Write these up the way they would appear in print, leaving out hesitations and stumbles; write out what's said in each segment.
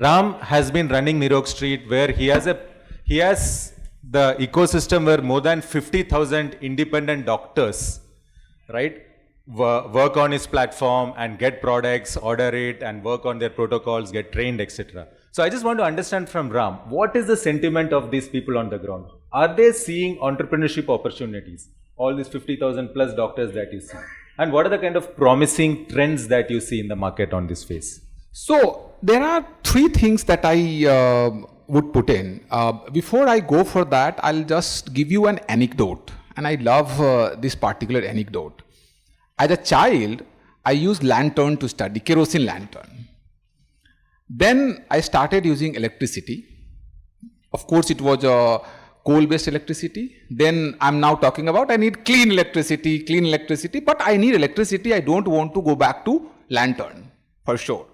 Ram has been running NirogStreet, where he has the ecosystem where more than 50,000 independent doctors, right, work on his platform and get products, order it, and work on their protocols, get trained, etc. So I just want to understand from Ram, what is the sentiment of these people on the ground? Are they seeing entrepreneurship opportunities? All these 50,000 plus doctors that you see, and what are the kind of promising trends that you see in the market on this space? So there are three things that I would put in. Before I go for that, I'll just give you an anecdote. And I love this particular anecdote. As a child, I used lantern to study, kerosene lantern. Then I started using electricity. Of course, it was a coal-based electricity. Then I'm now talking about I need clean electricity, but I need electricity. I don't want to go back to lantern, for sure.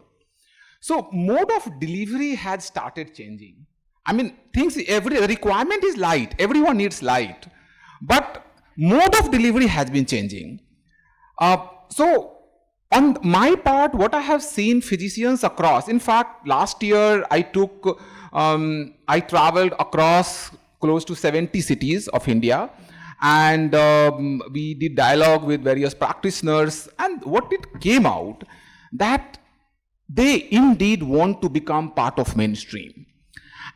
So mode of delivery has started changing. I mean, the requirement is light. Everyone needs light. But mode of delivery has been changing. So on my part, what I have seen physicians across, in fact, last year I traveled across close to 70 cities of India, and we did dialogue with various practitioners, and what it came out that they indeed want to become part of mainstream,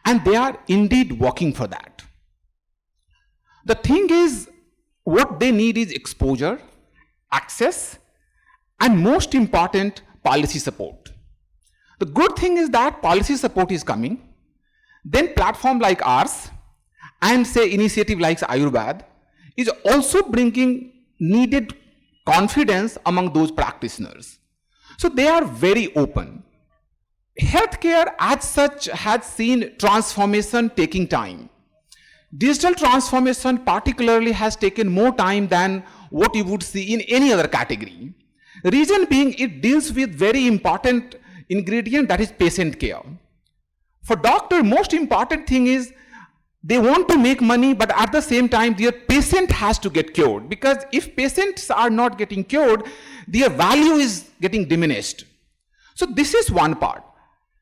and they are indeed working for that. The thing is, what they need is exposure, access, and most important, policy support. The good thing is that policy support is coming. Then platform like ours and say initiative like Ayurveda is also bringing needed confidence among those practitioners. So they are very open. Healthcare as such has seen transformation taking time. Digital transformation particularly has taken more time than what you would see in any other category. Reason being, it deals with very important ingredient, that is patient care. For doctor, most important thing is they want to make money, but at the same time, their patient has to get cured. Because if patients are not getting cured, their value is getting diminished. So this is one part.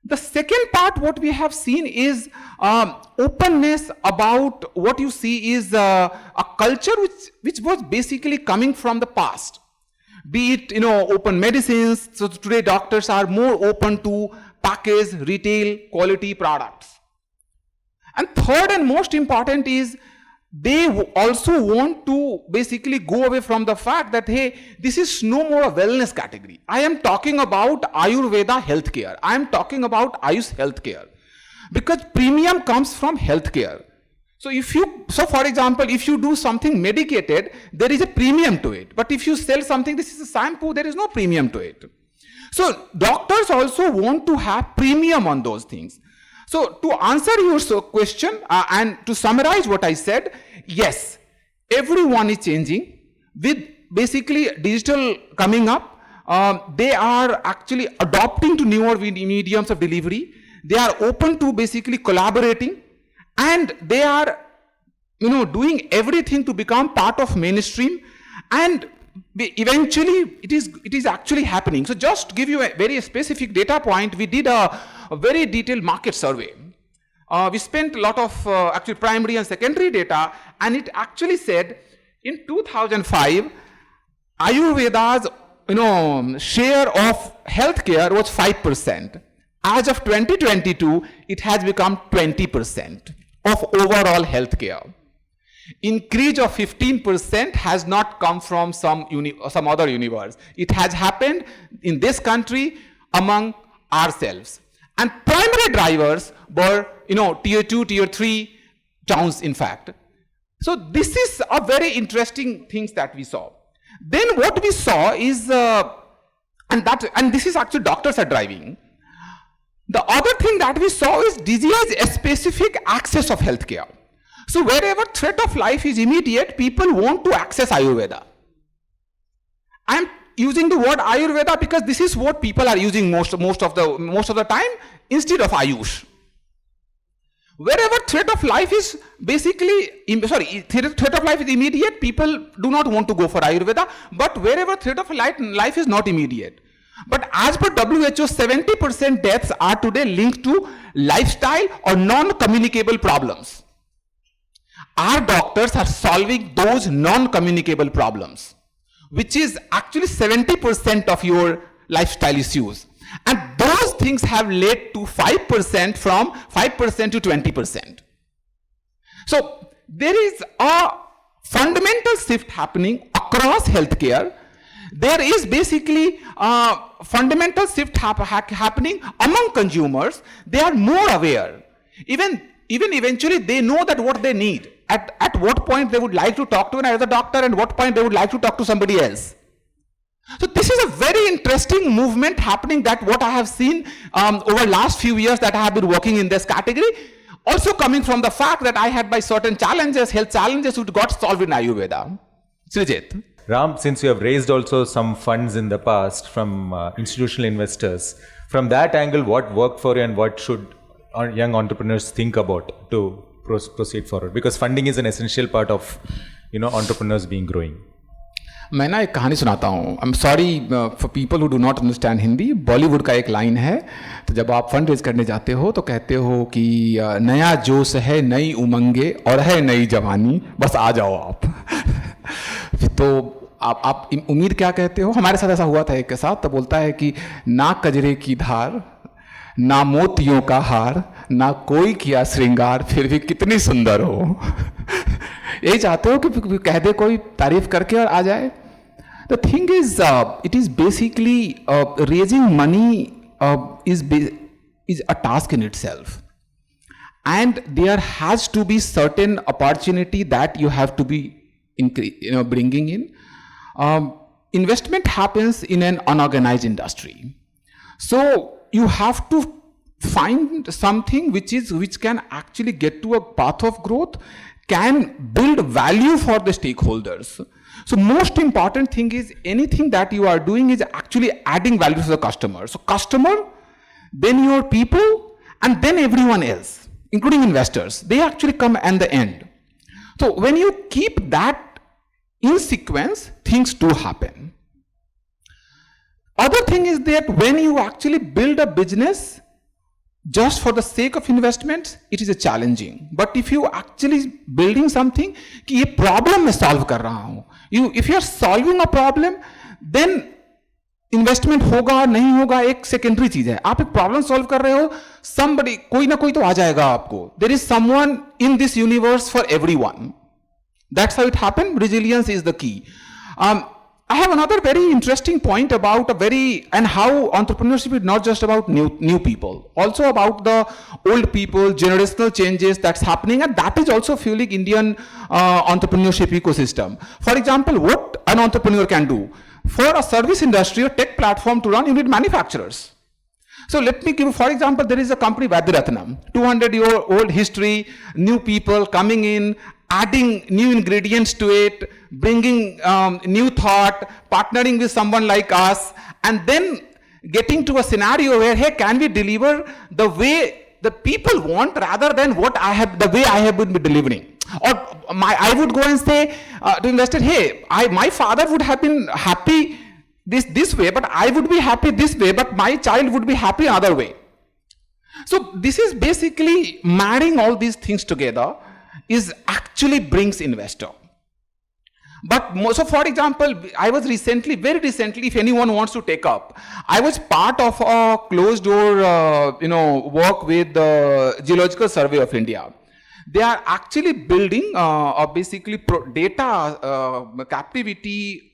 The second part, what we have seen is openness about what you see is a culture which was basically coming from the past. Be it, open medicines. So today doctors are more open to package, retail, quality products. And third and most important is they also want to basically go away from the fact that, hey, this is no more a wellness category. I am talking about Ayurveda healthcare. I am talking about Ayush healthcare. Because premium comes from healthcare. So for example, if you do something medicated, there is a premium to it. But if you sell something, this is a shampoo, there is no premium to it. So doctors also want to have premium on those things. So to answer your question and to summarize what I said, yes, everyone is changing with basically digital coming up. They are actually adopting to newer mediums of delivery. They are open to basically collaborating, and they are doing everything to become part of mainstream, and eventually it is actually happening. So just to give you a very specific data point, we did a very detailed market survey. We spent a lot of actually primary and secondary data, and it actually said in 2005 Ayurveda's share of healthcare was 5%. As of 2022, it has become 20% of overall healthcare. Increase of 15% has not come from some other universe. It has happened in this country among ourselves. And primary drivers were, tier 2, tier 3 towns, in fact. So this is a very interesting things that we saw. Then what we saw is, and this is actually doctors are driving. The other thing that we saw is disease-specific access of healthcare. So wherever threat of life is immediate, people want to access Ayurveda. I'm using the word Ayurveda because this is what people are using most of the time instead of Ayush. Wherever threat of life is threat of life is immediate, people do not want to go for Ayurveda. But wherever threat of life is not immediate, But as per WHO, 70% deaths are today linked to lifestyle or non-communicable problems. Our doctors are solving those non-communicable problems, which is actually 70% of your lifestyle issues. And those things have led to 5% from 5% to 20%. So there is a fundamental shift happening across healthcare. There is basically a fundamental shift happening among consumers. They are more aware. Even eventually they know that what they need. At what point they would like to talk to another doctor and what point they would like to talk to somebody else. So this is a very interesting movement happening, that what I have seen over last few years that I have been working in this category. Also coming from the fact that I had my certain challenges, health challenges, which got solved in Ayurveda. Srijit. Ram, since you have raised also some funds in the past from institutional investors, from that angle, what worked for you and what should young entrepreneurs think about to proceed forward? Because funding is an essential part of, entrepreneurs being growing. मैं ना एक कहानी सुनाता हूँ. I am sorry for people who do not understand Hindi. Bollywood का एक line है, तो जब आप फंड रेज करने जाते हो तो कहते हो कि नया जोश है, नई उमंगे और है नई जवानी, बस आ जाओ आप. तो आप उम्मीद क्या कहते हो? हमारे साथ ऐसा हुआ था एक के साथ. तो बोलता है कि ना कजरे की धार, ना मोतियों का हार, ना कोई किया श्रृंगार, फिर भी कितनी सुंदर हो. यही चाहते हो कि कह दे कोई तारीफ करके और आ जाए. The thing is it is basically raising money is a task in itself, and there has to be certain opportunity that you have to be bringing in. Investment happens in an unorganized industry, so you have to find something which can actually get to a path of growth, can build value for the stakeholders. So most important thing is anything that you are doing is actually adding value to the customer. So customer, then your people, and then everyone else, including investors, they actually come at the end. So when you keep that in sequence, things do happen. Other thing is that when you actually build a business just for the sake of investments, it is a challenging. But if you actually building something कि ये problem मैं solve कर रहा हूँ, if you are solving a problem, then investment होगा नहीं होगा एक secondary चीज है. आप एक problem solve कर रहे हो, somebody कोई ना कोई तो आ जाएगा आपको. There is someone in this universe for everyone. That's how it happened. Resilience is the key. I have another very interesting point about and how entrepreneurship is not just about new people, also about the old people, generational changes that's happening, and that is also fueling Indian entrepreneurship ecosystem. For example, what an entrepreneur can do for a service industry or tech platform to run, you need manufacturers. So let me give, for example, there is a company Vaidyaratnam, 200-year-old history, new people coming in, adding new ingredients to it, bringing new thought, partnering with someone like us, and then getting to a scenario where, hey, can we deliver the way the people want rather than the way I have been delivering? Or I would go and say to investor, hey, my father would have been happy this way, but I would be happy this way, but my child would be happy another way. So this is basically marrying all these things together is actually brings investor. But so for example, I was very recently, if anyone wants to take up, I was part of a closed door, work with the Geological Survey of India. They are actually building basically data captivity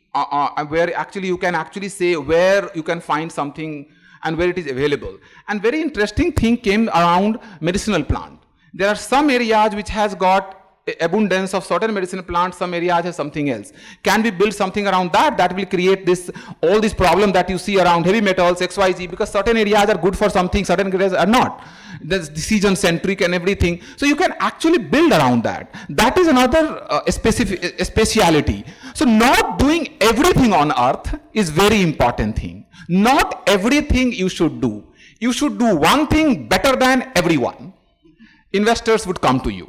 where actually you can actually say where you can find something and where it is available. And very interesting thing came around medicinal plant. There are some areas which has got abundance of certain medicinal plants, some areas have something else. Can we build something around that will create all this problem that you see around heavy metals, XYZ, because certain areas are good for something, certain areas are not. There's decision centric and everything. So you can actually build around that. That is another speciality. So not doing everything on earth is very important thing. Not everything you should do. You should do one thing better than everyone. Investors would come to you.